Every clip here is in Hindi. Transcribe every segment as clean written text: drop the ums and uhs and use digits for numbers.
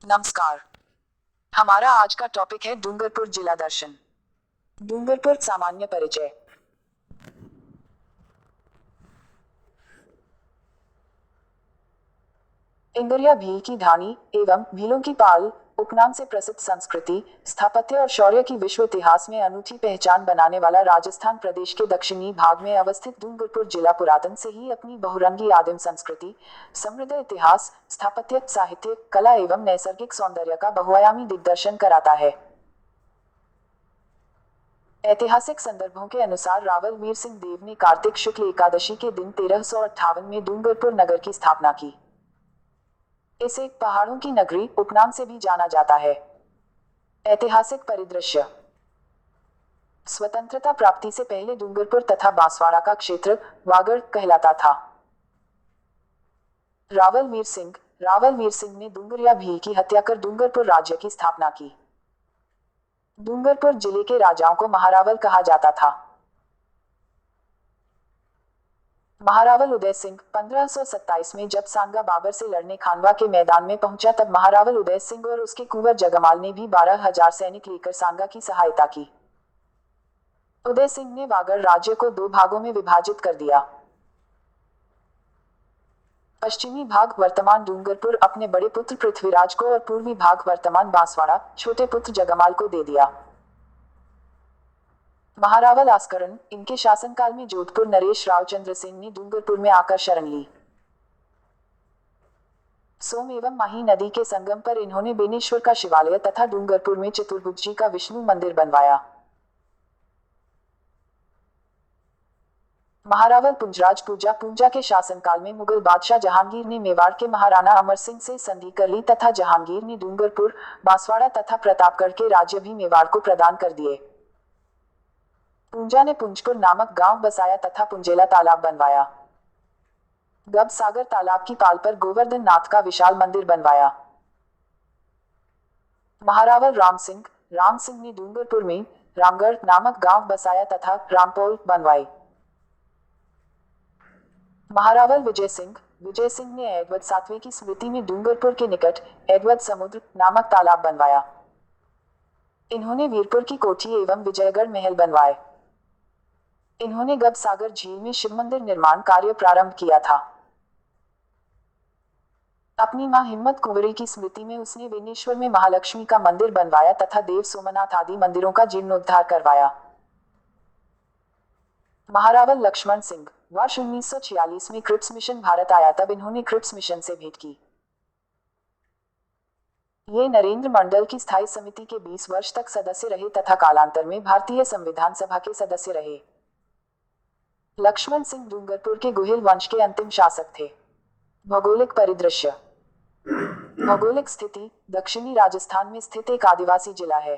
नमस्कार। हमारा आज का टॉपिक है डूंगरपुर जिला दर्शन। डूंगरपुर सामान्य परिचय। इंदुरिया भील की ढाणी एवं भीलों की पाल उपनाम से प्रसिद्ध संस्कृति, स्थापत्य और शौर्य की विश्व इतिहास में अनूठी पहचान बनाने वाला राजस्थान प्रदेश के दक्षिणी भाग में अवस्थित डूंगरपुर जिला पुरातन से ही अपनी बहुरंगी आदिम संस्कृति, समृद्ध इतिहास, स्थापत्य, साहित्य, कला एवं नैसर्गिक सौंदर्य का बहुआयामी दिग्दर्शन कराता है। ऐतिहासिक संदर्भों के अनुसार रावल वीर सिंह देव ने कार्तिक शुक्ल एकादशी के दिन 1358 में डूंगरपुर नगर की स्थापना की। इसे पहाड़ों की नगरी उपनाम से भी जाना जाता है। ऐतिहासिक परिदृश्य। स्वतंत्रता प्राप्ति से पहले डूंगरपुर तथा बांसवाड़ा का क्षेत्र वागड़ कहलाता था। रावल वीर सिंह ने डूंगरिया भील की हत्या कर डूंगरपुर राज्य की स्थापना की। डूंगरपुर जिले के राजाओं को महारावल कहा जाता था। महारावल उदय सिंह 1527 में जब सांगा बाबर से लड़ने खानवा के मैदान में पहुंचा तब महारावल उदय सिंह और उसके कुंवर जगमाल ने भी 12,000 सैनिक लेकर सांगा की सहायता की। उदय सिंह ने वागड़ राज्य को 2 भागों में विभाजित कर दिया। पश्चिमी भाग वर्तमान डूंगरपुर अपने बड़े पुत्र पृथ्वीराज को और पूर्वी भाग वर्तमान बांसवाड़ा छोटे पुत्र जगमाल को दे दिया। महारावल आस्करण इनके शासनकाल में जोधपुर नरेश रावचंद्र सिंह ने डूंगरपुर में आकर शरण ली। सोम एवं माही नदी के संगम पर इन्होंने बेनेश्वर का शिवालय तथा डूंगरपुर में चतुर्भुज जी का विष्णु मंदिर बनवाया। महारावल पुंजराज पूंजा के शासनकाल में मुगल बादशाह जहांगीर ने मेवाड़ के महाराणा अमर सिंह से संधि कर ली तथा जहांगीर ने डूंगरपुर, बांसवाड़ा तथा प्रतापगढ़ के राज्य भी मेवाड़ को प्रदान कर दिए। पूंजा ने पुंजपुर नामक गांव बसाया तथा पुंजेला तालाब बनवाया। गब सागर तालाब की पाल पर गोवर्धन नाथ का विशाल मंदिर बनवाया। महारावल राम सिंह ने डूंगरपुर में रामगढ़ नामक गांव बसाया तथा रामपोल बनवाई। महारावल विजय सिंह ने एडवर्ड सातवें की स्मृति में डूंगरपुर के निकट एडवर्ड समुद्र नामक तालाब बनवाया। इन्होंने वीरपुर की कोठी एवं विजयगढ़ महल बनवाए। इन्होंने गब सागर झील में शिव मंदिर निर्माण कार्य प्रारंभ किया था। अपनी मां हिम्मत कुंवरी की स्मृति में उसने बेनेश्वर में महालक्ष्मी का मंदिर बनवाया तथा देव सोमनाथ आदि मंदिरों का जीर्णोद्धार करवाया। महारावल लक्ष्मण सिंह वर्ष 1946 में क्रिप्स मिशन भारत आया तब इन्होंने क्रिप्स मिशन से भेंट की। ये नरेंद्र मंडल की स्थायी समिति के 20 वर्ष तक सदस्य रहे तथा कालांतर में भारतीय संविधान सभा के सदस्य रहे। लक्ष्मण सिंह डूंगरपुर के गुहिल वंश के अंतिम शासक थे। भौगोलिक परिदृश्य। भौगोलिक स्थिति दक्षिणी राजस्थान में स्थित एक आदिवासी जिला है।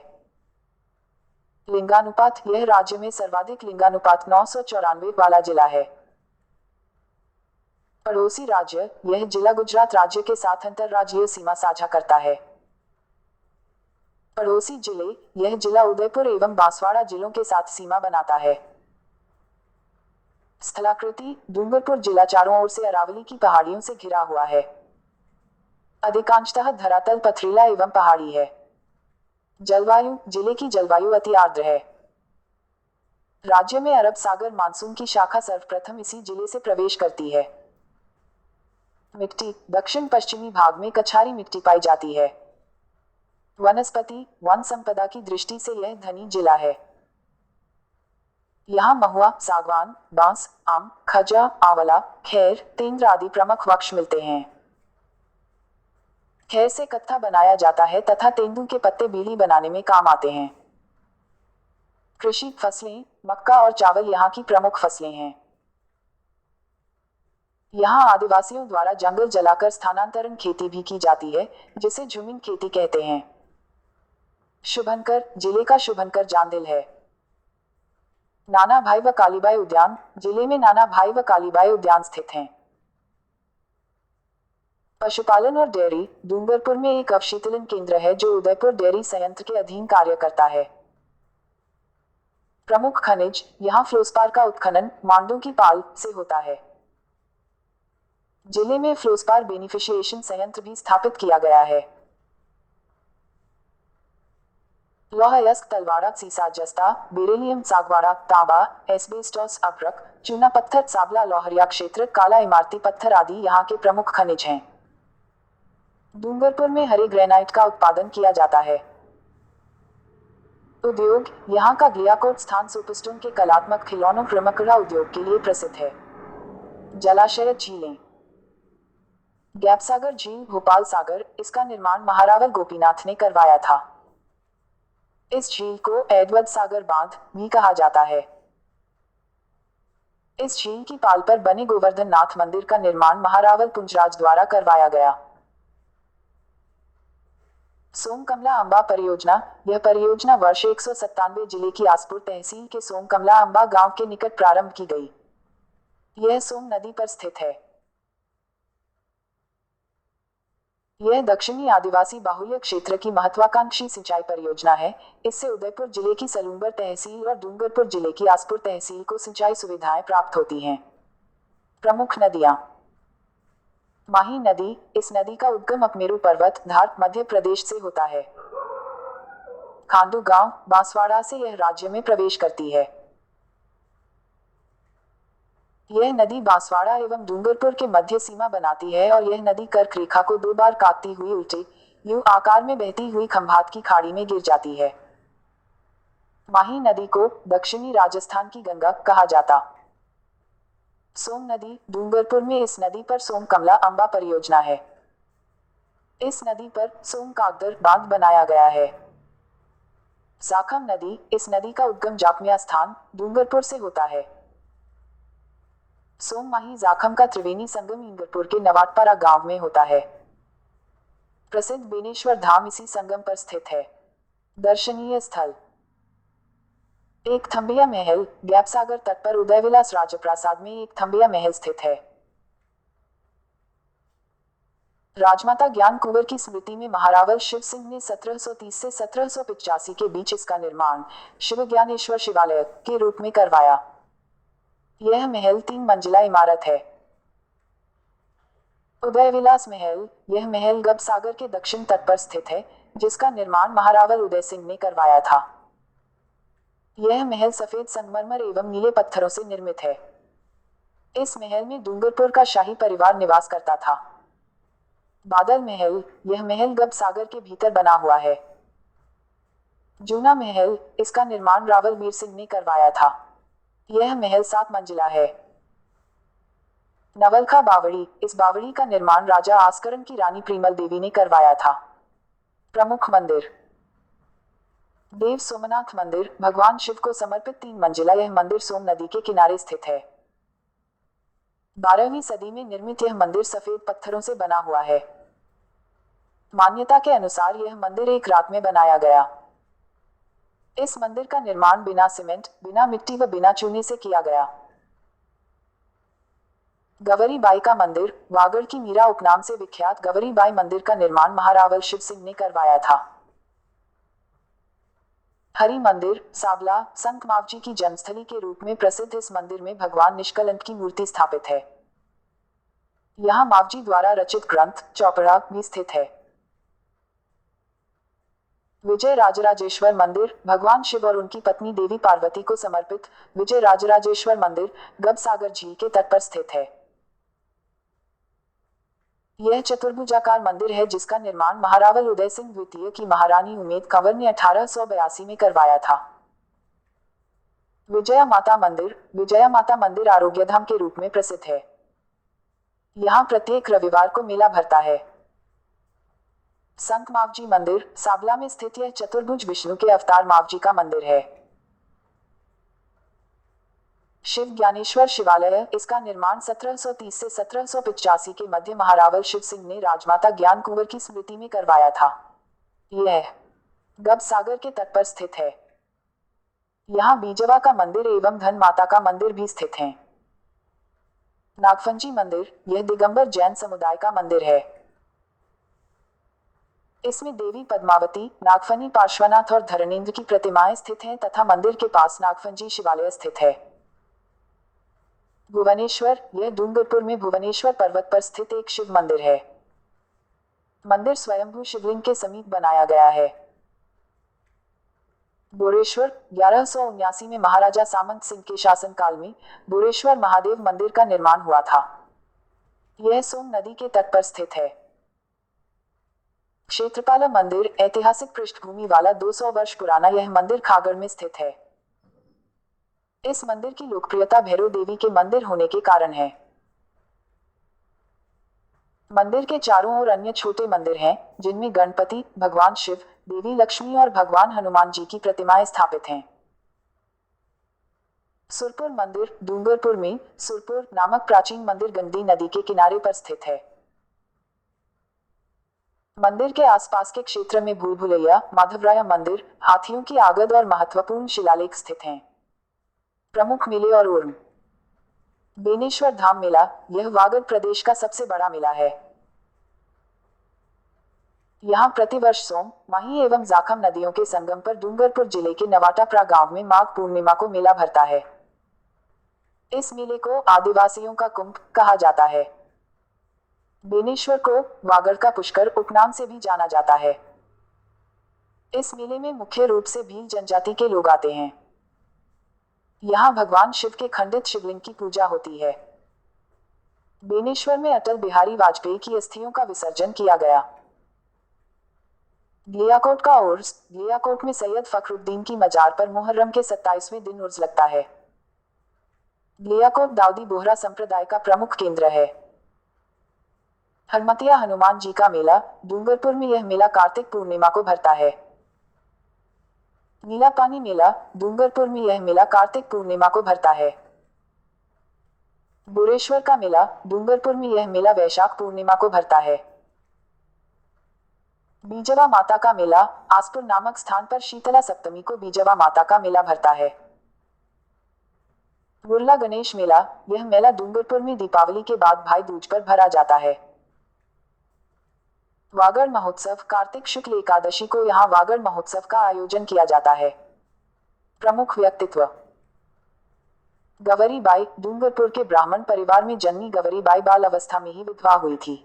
लिंगानुपात यह राज्य में सर्वाधिक लिंगानुपात 994 वाला जिला है। पड़ोसी राज्य यह जिला गुजरात राज्य के साथ अंतरराज्यीय सीमा साझा करता है। पड़ोसी जिले यह जिला उदयपुर एवं बांसवाड़ा जिलों के साथ सीमा बनाता है। स्थलाकृति डूंगरपुर जिला चारों ओर से अरावली की पहाड़ियों से घिरा हुआ है। अधिकांशतः धरातल पथरीला एवं पहाड़ी है। जलवायु जिले की जलवायु अति आर्द्र है। राज्य में अरब सागर मानसून की शाखा सर्वप्रथम इसी जिले से प्रवेश करती है। मिट्टी दक्षिण पश्चिमी भाग में कछारी मिट्टी पाई जाती है। वनस्पति वन संपदा की दृष्टि से यह धनी जिला है। यहाँ महुआ, सागवान, बांस, आम, खजा, आंवला, खैर, तेंद्र आदि प्रमुख वृक्ष मिलते हैं। खैर से कत्था बनाया जाता है तथा तेंदू के पत्ते बीड़ी बनाने में काम आते हैं। कृषि फसलें मक्का और चावल यहाँ की प्रमुख फसलें हैं। यहाँ आदिवासियों द्वारा जंगल जलाकर स्थानांतरण खेती भी की जाती है, जिसे झुमिंग खेती कहते हैं। शुभंकर जिले का शुभंकर जांदिल है। नाना भाई व कालीबाई उद्यान जिले में नाना भाई व कालीबाई उद्यान स्थित हैं। पशुपालन और डेयरी डूंगरपुर में एक अवशीतलन केंद्र है जो उदयपुर डेयरी संयंत्र के अधीन कार्य करता है। प्रमुख खनिज यहाँ फ्लोस्पार का उत्खनन मांडू की पाल से होता है। जिले में फ्लोस्पार बेनिफिशिएशन संयंत्र भी स्थापित किया गया है। लोह अयस्क तलवाड़ा सीसा जस्ता बेरिलियम सागवाड़ा तांबा एस्बेस्टोस अभ्रक चूना पत्थर सावला लोहरिया क्षेत्र काला इमारती पत्थर आदि यहाँ के प्रमुख खनिज हैं। डूंगरपुर में हरे ग्रेनाइट का उत्पादन किया जाता है। उद्योग यहाँ का ग्लियाकोट स्थान सोपस्टोन के कलात्मक खिलौनों रमकड़ा उद्योग के लिए प्रसिद्ध है। जलाशय झीलें गैपसागर झील भोपाल सागर, इसका निर्माण महारावल गोपीनाथ ने करवाया था। इस झील को एडवर्ड सागर बांध भी कहा जाता है। इस झील की पाल पर बने गोवर्धन नाथ मंदिर का निर्माण महारावल पुंजराज द्वारा करवाया गया। सोमकमला अंबा परियोजना, यह परियोजना वर्ष 197 जिले की आसपुर तहसील के सोमकमला अंबा गांव के निकट प्रारंभ की गई। यह सोम नदी पर स्थित है। यह दक्षिणी आदिवासी बाहुल्य क्षेत्र की महत्वाकांक्षी सिंचाई परियोजना है। इससे उदयपुर जिले की सलूंबर तहसील और डूंगरपुर जिले की आसपुर तहसील को सिंचाई सुविधाएं प्राप्त होती हैं। प्रमुख नदियां माही नदी, इस नदी का उद्गम अकमेरू पर्वत धार मध्य प्रदेश से होता है। खांडू गांव बांसवाड़ा से यह राज्य में प्रवेश करती है। यह नदी बांसवाड़ा एवं डूंगरपुर के मध्य सीमा बनाती है और यह नदी कर्क रेखा को 2 बार काटती हुई उल्टे यू आकार में बहती हुई खंभात की खाड़ी में गिर जाती है। माही नदी को दक्षिणी राजस्थान की गंगा कहा जाता। सोम नदी डूंगरपुर में इस नदी पर सोम कमला अंबा परियोजना है। इस नदी पर सोम कागदर बांध बनाया गया है। जाखम नदी, इस नदी का उद्गम जाखमिया स्थान डूंगरपुर से होता है। सोम माही जाखम का त्रिवेणी संगम इंगरपुर के नवाटपारा गांव में होता है। प्रसिद्ध बेनेश्वर धाम इसी संगम पर स्थित है। दर्शनीय स्थल एक थंबिया महल, गैपसागर तट पर उदयविलास राजप्रासाद में एक थंबिया महल स्थित है। राजमाता ज्ञान कुंवर की स्मृति में महारावल शिव सिंह ने 1730 से 1785 के बीच इसका निर्माण शिव ज्ञानेश्वर शिवालय के रूप में करवाया। यह महल 3 मंजिला इमारत है। उदयविलास महल, यह महल गब सागर के दक्षिण तट पर स्थित है, जिसका निर्माण महारावल उदय सिंह ने करवाया था। यह महल सफेद संगमरमर एवं नीले पत्थरों से निर्मित है। इस महल में डूंगरपुर का शाही परिवार निवास करता था। बादल महल, यह महल गब सागर के भीतर बना हुआ है। जूना महल, इसका निर्माण रावल मीर सिंह ने करवाया था। यह महल 7 मंजिला है। नवलखा बावड़ी, इस बावड़ी का निर्माण राजा आस्करन की रानी प्रीमल देवी ने करवाया था। प्रमुख मंदिर देव सोमनाथ मंदिर, भगवान शिव को समर्पित 3 मंजिला यह मंदिर सोम नदी के किनारे स्थित है। 12वीं सदी में निर्मित यह मंदिर सफेद पत्थरों से बना हुआ है। मान्यता के अनुसार यह मंदिर एक रात में बनाया गया। इस मंदिर का निर्माण बिना सीमेंट, बिना मिट्टी व बिना चूने से किया गया। गवरी बाई का मंदिर, वागड़ की मीरा उपनाम से विख्यात गवरी बाई मंदिर का निर्माण महारावल शिव सिंह ने करवाया था। हरि मंदिर, सावला, संत मावजी की जन्मस्थली के रूप में प्रसिद्ध इस मंदिर में भगवान निष्कलंक की मूर्ति स्थापित है। यहाँ मावजी द्वारा रचित ग्रंथ चौपड़ा भी स्थित है। विजय राजराजेश्वर मंदिर, भगवान शिव और उनकी पत्नी देवी पार्वती को समर्पित विजय राजराजेश्वर मंदिर गब सागर झील के तट पर स्थित है। यह चतुर्भुजाकार मंदिर है जिसका निर्माण महारावल उदय सिंह द्वितीय की महारानी उमेद कंवर ने 1882 में करवाया था। विजया माता मंदिर, विजया माता मंदिर आरोग्यधाम के रूप में प्रसिद्ध है। यहाँ प्रत्येक रविवार को मेला भरता है। संत मावजी मंदिर, सावला में स्थित यह चतुर्भुज विष्णु के अवतार मावजी का मंदिर है। शिव ज्ञानेश्वर शिवालय, इसका निर्माण 1730 से 1785 के मध्य महारावल शिव सिंह ने राजमाता ज्ञान कुंवर की स्मृति में करवाया था। यह गब सागर के तट पर स्थित है। यहाँ बीजवा का मंदिर एवं धन माता का मंदिर भी स्थित हैं। नागफंजी मंदिर, यह दिगंबर जैन समुदाय का मंदिर है। इसमें देवी पद्मावती, नागफनी पार्श्वनाथ और धरणेंद्र की प्रतिमाएं स्थित हैं तथा मंदिर के पास नागफंजी शिवालय स्थित है। भुवनेश्वर, यह डूंगरपुर में भुवनेश्वर पर्वत पर स्थित एक शिव मंदिर है। मंदिर स्वयंभू शिवलिंग के समीप बनाया गया है। बोरेश्वर 1179 में महाराजा सामंत सिंह के शासनकाल में बोरेश्वर महादेव मंदिर का निर्माण हुआ था। यह सोम नदी के तट पर स्थित है। क्षेत्रपाला मंदिर ऐतिहासिक पृष्ठभूमि वाला 200 वर्ष पुराना यह मंदिर खागड़ में स्थित है। इस मंदिर की लोकप्रियता भैरव देवी के मंदिर होने के कारण है। मंदिर के चारों ओर अन्य छोटे मंदिर हैं, जिनमें गणपति, भगवान शिव, देवी लक्ष्मी और भगवान हनुमान जी की प्रतिमाएं स्थापित हैं। सुरपुर मंदिर डूंगरपुर में सुरपुर नामक प्राचीन मंदिर गंडकी नदी के किनारे पर स्थित है। मंदिर के आसपास के क्षेत्र में भूल भुलैया, माधवराय मंदिर, हाथियों की आगद और महत्वपूर्ण शिलालेख स्थित हैं। प्रमुख मेले और उर्म बेनेश्वर धाम मेला यह वागड़ प्रदेश का सबसे बड़ा मेला है। यहाँ प्रतिवर्ष सोम, माही एवं जाखम नदियों के संगम पर डूंगरपुर जिले के नवाटाप्रा गांव में माघ पूर्णिमा को मेला भरता है। इस मेले को आदिवासियों का कुंभ कहा जाता है। बेनेश्वर को वागड़ का पुष्कर उपनाम से भी जाना जाता है। इस मेले में मुख्य रूप से भील जनजाति के लोग आते हैं। यहाँ भगवान शिव के खंडित शिवलिंग की पूजा होती है। बेनेश्वर में अटल बिहारी वाजपेयी की अस्थियों का विसर्जन किया गया। लियाकोट का उर्स लियाकोट में सैयद फखरुद्दीन की मजार पर मुहर्रम के 27वें दिन उर्स लगता है। लियाकोट दाऊदी बोहरा संप्रदाय का प्रमुख केंद्र है। हरमतिया हनुमान जी का मेला डूंगरपुर में यह मेला कार्तिक पूर्णिमा को भरता है। नीला पानी मेला डूंगरपुर में यह मेला कार्तिक पूर्णिमा को भरता है। बोरेश्वर का मेला डूंगरपुर में यह मेला वैशाख पूर्णिमा को भरता है। बीजवा माता का मेला आसपुर नामक स्थान पर शीतला सप्तमी को बीजवा माता का मेला भरता है। गुरला गणेश मेला यह मेला डूंगरपुर में दीपावली के बाद भाई दूज पर भरा जाता है। वागड़ महोत्सव कार्तिक शुक्ल एकादशी को यहाँ वागड़ महोत्सव का आयोजन किया जाता है। प्रमुख व्यक्तित्व गवरी बाई डूंगरपुर के ब्राह्मण परिवार में जन्मी गवरी बाई बाल अवस्था में ही विधवा हुई थी।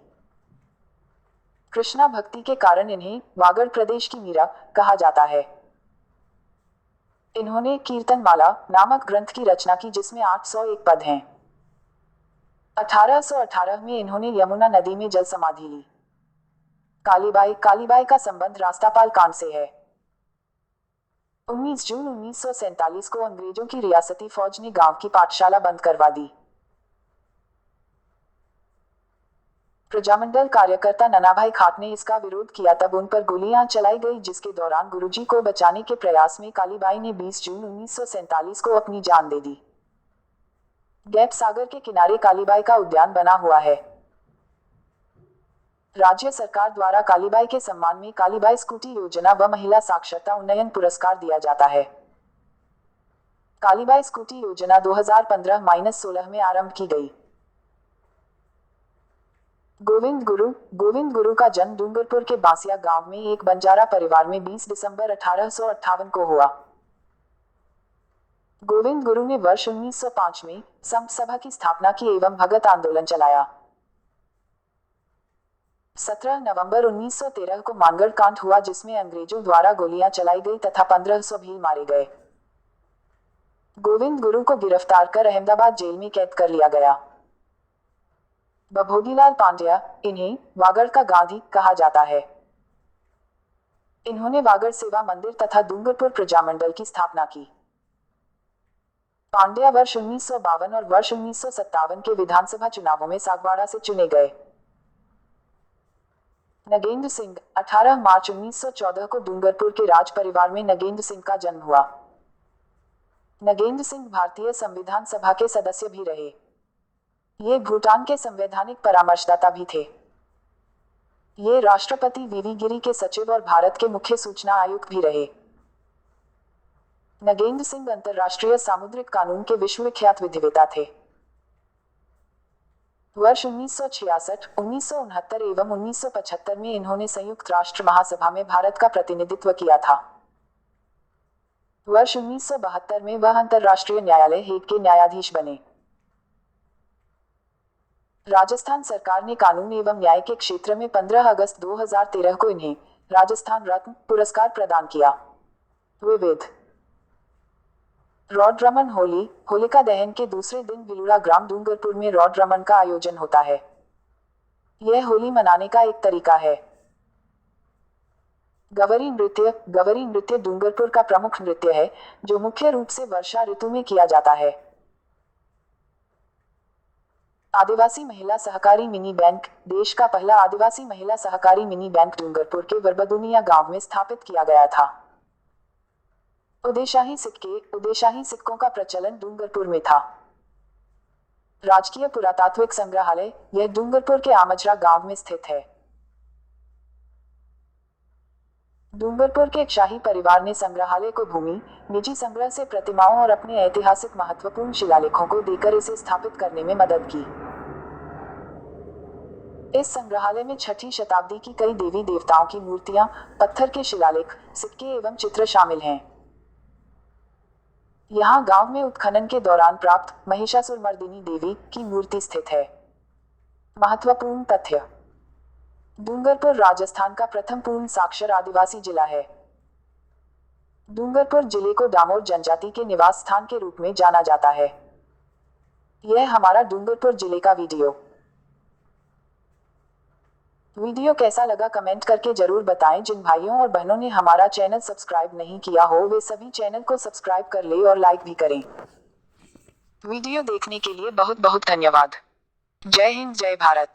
कृष्णा भक्ति के कारण इन्हें वागड़ प्रदेश की मीरा कहा जाता है। इन्होंने कीर्तनमाला नामक ग्रंथ की रचना की जिसमें 801 पद हैं। 1818 में इन्होंने यमुना नदी में जल समाधि ली। कालीबाई का संबंध रास्तापाल कांड से है। 19 जून 1947 को अंग्रेजों की रियासती फौज ने गांव की पाठशाला बंद करवा दी। प्रजामंडल कार्यकर्ता ननाभाई खाट ने इसका विरोध किया, तब उन पर गोलियां चलाई गई, जिसके दौरान गुरुजी को बचाने के प्रयास में कालीबाई ने 20 जून 1947 को अपनी जान दे दी। गैप सागर के किनारे कालीबाई का उद्यान बना हुआ है। राज्य सरकार द्वारा कालीबाई के सम्मान में कालीबाई स्कूटी योजना व महिला साक्षरता उन्नयन पुरस्कार दिया जाता है। कालीबाई स्कूटी योजना 2015-16 में आरंभ की गई। गोविंद गुरु का जन्म डूंगरपुर के बांसिया गांव में एक बंजारा परिवार में 20 दिसंबर 1858 को हुआ। गोविंद गुरु ने वर्ष 1905 में संत सभा की स्थापना की एवं भगत आंदोलन चलाया। 17 नवंबर 1913 को मानगढ़ कांड हुआ, जिसमें अंग्रेजों द्वारा गोलियां चलाई गई तथा 1500 भील मारे गए। गोविंद गुरु को गिरफ्तार कर अहमदाबाद जेल में कैद कर लिया गया। बभोगीलाल पांड्या इन्हें वागड़ का गांधी कहा जाता है। इन्होंने वागड़ सेवा मंदिर तथा डूंगरपुर प्रजामंडल की स्थापना की। पांड्या वर्ष 1952 और वर्ष 1957 के विधानसभा चुनावों में सागवाड़ा से चुने गए। नगेंद्र सिंह 18 मार्च 1914 को डूंगरपुर के राज परिवार में नगेंद्र सिंह का जन्म हुआ। नगेंद्र सिंह भारतीय संविधान सभा के सदस्य भी रहे। ये भूटान के संवैधानिक परामर्शदाता भी थे। ये राष्ट्रपति वीवी गिरी के सचिव और भारत के मुख्य सूचना आयुक्त भी रहे। नगेंद्र सिंह अंतर्राष्ट्रीय सामुद्रिक कानून के विश्वविख्यात विधिवेता थे। वर्ष 1966, 1969 एवं 1975 में इन्होंने संयुक्त राष्ट्र महासभा में भारत का प्रतिनिधित्व किया था। वर्ष 1972 में वह अंतर्राष्ट्रीय न्यायालय हेग के न्यायाधीश बने। राजस्थान सरकार ने कानून एवं न्याय के क्षेत्र में 15 अगस्त 2013 को इन्हें राजस्थान रत्न पुरस्कार प्रदान किया। विविध रॉड रमन होली, होलिका दहन के दूसरे दिन विलुड़ा ग्राम डूंगरपुर में रॉड रमन का आयोजन होता है। यह होली मनाने का एक तरीका है। गवरी नृत्य डूंगरपुर का प्रमुख नृत्य है, जो मुख्य रूप से वर्षा ऋतु में किया जाता है। आदिवासी महिला सहकारी मिनी बैंक, देश का पहला आदिवासी महिला सहकारी मिनी बैंक डूंगरपुर के वरबदुनिया गांव में स्थापित किया गया था। उदेशाही सिक्कों का प्रचलन डूंगरपुर में था। राजकीय पुरातात्विक संग्रहालय, यह डूंगरपुर के आमजरा गांव में स्थित है। डूंगरपुर के एक शाही परिवार ने संग्रहालय को भूमि, निजी संग्रह से प्रतिमाओं और अपने ऐतिहासिक महत्वपूर्ण शिलालेखों को देकर इसे स्थापित करने में मदद की। इस संग्रहालय में 6वीं शताब्दी की कई देवी देवताओं की मूर्तियां, पत्थर के शिलालेख, सिक्के एवं चित्र शामिल हैं। यहाँ गांव में उत्खनन के दौरान प्राप्त महिषासुरमर्दिनी देवी की मूर्ति स्थित है। महत्वपूर्ण तथ्य: डूंगरपुर राजस्थान का प्रथम पूर्ण साक्षर आदिवासी जिला है। डूंगरपुर जिले को डामोर जनजाति के निवास स्थान के रूप में जाना जाता है। यह हमारा डूंगरपुर जिले का वीडियो कैसा लगा कमेंट करके जरूर बताएं। जिन भाइयों और बहनों ने हमारा चैनल सब्सक्राइब नहीं किया हो वे सभी चैनल को सब्सक्राइब कर ले और लाइक भी करें। वीडियो देखने के लिए बहुत बहुत धन्यवाद। जय हिंद, जय भारत।